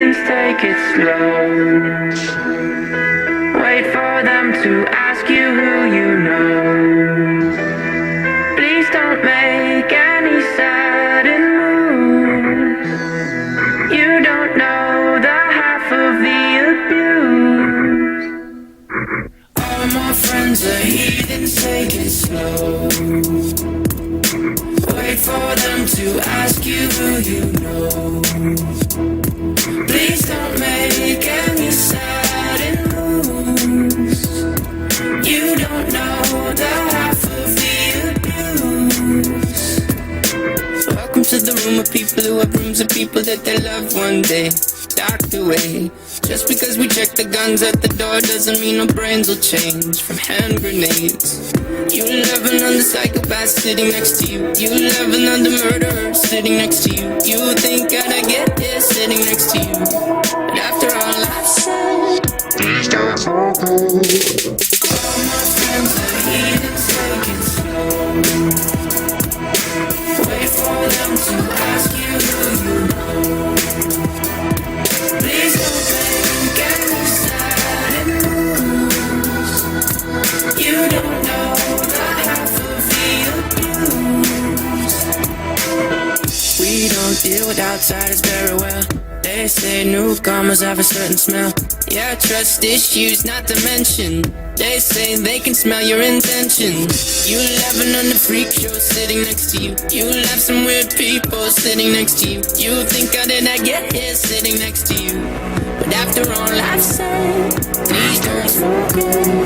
Take it slow. Wait for them to ask you who you know. Please don't make any sudden moves. You don't know the half of the abuse. All my friends are heathens, take it slow. Wait for them to ask you who you know. Please don't make any sudden moves. You don't know the half of the abuse. Welcome to the room of people who have rooms of people that they loved one day docked away. Just because we check the guns at the door doesn't mean our brains will change from hand grenades. You love another psychopath sitting next to you. You love another murderer sitting next to you. You think I'd get here sitting next to you. But after all I've said, please don't focus. All my friends are heathens, take it slow. Wait for them to ask you who you know. Please don't make any sudden moves. You don't know the half of the abuse. We don't deal with outsiders very well. They say newcomers have a certain smell. Yeah, trust issues not to mention. They say they can smell your intentions. You laughing on the freak show sitting next to you. You laugh some weird people sitting next to you. You think how did I get here sitting next to you? But after all I've said, please don't focus.